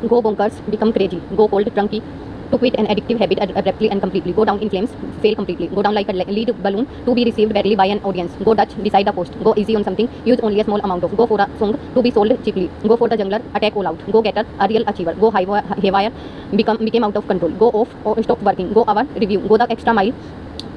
Go bonkers, become crazy. Go cold turkey. To quit an addictive habit abruptly and completely. Go down in flames, fail completely. Go down like a lead balloon to be received badly by an audience. Go Dutch, decide the post. Go easy on something, use only a small amount of. Go for a song to be sold cheaply. Go for the jungler, attack all out. Go getter, a real achiever. Go haywire, became out of control. Go off or stop working. Go our review. Go the extra mile,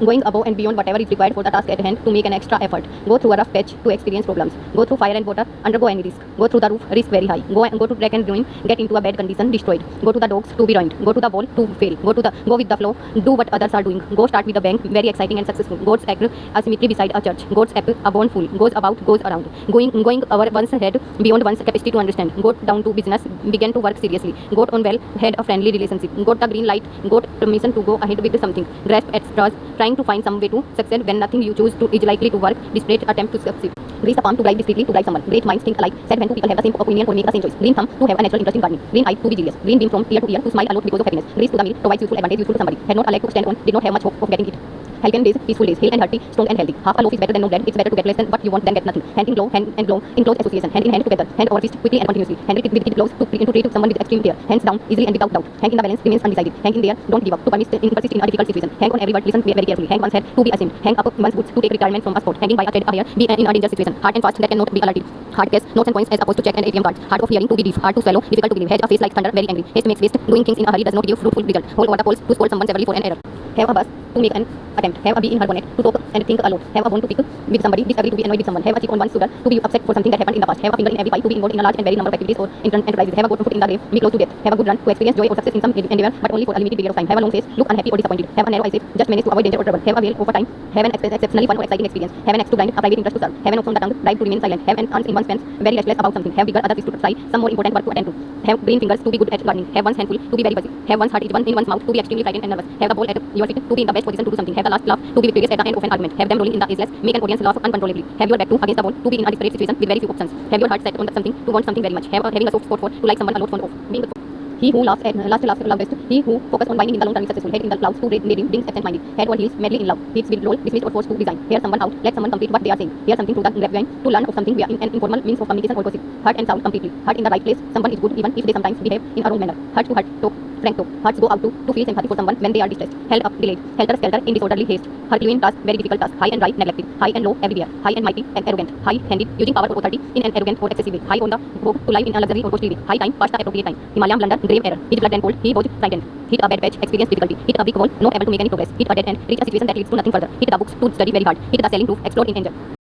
going above and beyond whatever is required for the task at hand to make an extra effort. Go through a rough patch to experience problems. Go through fire and water, undergo any risk. Go through the roof, risk very high. Go to track and ruin, get into a bad condition, destroyed. Go to the dogs to be ruined. Go to the wall to fail. Go with the flow, do what others are doing. Go start with the bank, very exciting and successful. God's act asymmetry beside a church. God's act a bond full, goes about, goes around. Going our one's head beyond one's capacity to understand. Got down to business, began to work seriously. Got on well, had a friendly relationship. Got the green light, got permission to go ahead with something. Grasp at straws, trying to find some way to success when nothing you choose to is likely to work. Desperate attempt to succeed. Grease the palm to drive discreetly to drive someone. Great minds think alike. Said when two people have the same opinion or make the same choice. Green thumb to have a natural interest in gardening. Green eye to be genius. Green beam from ear to ear to smile a lot because of happiness. Grease to the meal provides useful advantage useful to somebody. Had not a leg to stand on. Did not have much hope of getting it. Halcyon days, peaceful days, hale and hearty, strong and healthy. Half a loaf is better than no bread. It's better to get less than what you want than get nothing. Hand in glow, in close association. Hand in hand together. Hand over fist, quickly and continuously. Hand with kid blows to treat someone with extreme care. Hands down, easily and without doubt. Hand in the balance, remains undecided. Hang in there, don't give up. To persist in a difficult situation. Hang on every word, listen very carefully. Hang one's head to be ashamed. Hang up one's boots to take retirement from a sport. Hanging by a thread a hair, be in a dangerous situation. Hard and fast that cannot be alerted. Hard cash, notes and coins as opposed to check and ATM cards. Hard of hearing to be deaf. Hard to swallow, difficult to believe. Hedge a face like thunder, very angry. Haste makes waste. Doing things in a hurry does not give fruitful result. Hold over the poles to scold someone severely for an error. Have a bus to make an attempt. Have a bee in her bonnet to talk and think a lot. Have a bone to pick with somebody. Disagree to be annoyed with someone. Have a chip on one's shoulder to be upset for something that happened in the past. Have a finger in every pie to be involved in a large and varied number of activities or enterprises. Have a good foot in the grave, be close to death. Have a good run to experience joy or success in some endeavor, but only for a limited period of time. Have a long face, look unhappy or disappointed. Have a narrow eyesight, just manage to avoid danger or trouble. Have a veil over time. Have an exceptionally fun or exciting experience. Have an axe to grind, a private interest to serve. Have an ox on the tongue, drive to remain silent. Have an aunt in one's pants, very restless about something. Have bigger others is to try, some more important work to attend to. Have green fingers to be good at gardening. Have one's handful to be very busy. Have one's heart in one's mouth to be extremely frightened and nervous. Have the ball at your feet to be in the best position to do something. Have the last laugh to be victorious at the end of an argument. Have them rolling in the ageless, make an audience laugh uncontrollably. Have your back to against the wall to be in a desperate situation with very few options. Have your heart set on something to want something very much. Having a soft spot for to like someone a lot fond of. Being he who laughs at loudest. He who focuses on winning in the long term is successful. Head in the clouds to radium, brings absent-minded. Head over heels, madly in love. Heats will roll, dismissed or forced to resign. Hear someone out, let someone complete what they are saying. Hear something through the grapevine to learn of something via an informal means of communication or gossip. Heart and soul completely. Heart in the right place. Someone is good even if they sometimes behave in a wrong manner. Heart to heart talk. Frank talk. Hearts go out to feel sympathy for someone when they are distressed. Held up, delayed. Helter-skelter in disorderly haste. Herculean task, very difficult task. High and dry, neglected. High and low, everywhere. High and mighty and arrogant. High-handed, using power or authority in an arrogant or excessive way. High on the hope to live in a luxury or costly way. High time, past the appropriate time. Himalayan blunder, grave error. Hit blood and cold, he was frightened. Hit a bad patch, experienced difficulty. Hit a brick wall, not able to make any progress. Hit a dead end, reach a situation that leads to nothing further. Hit the books to study very hard. Hit the selling proof, explode in anger.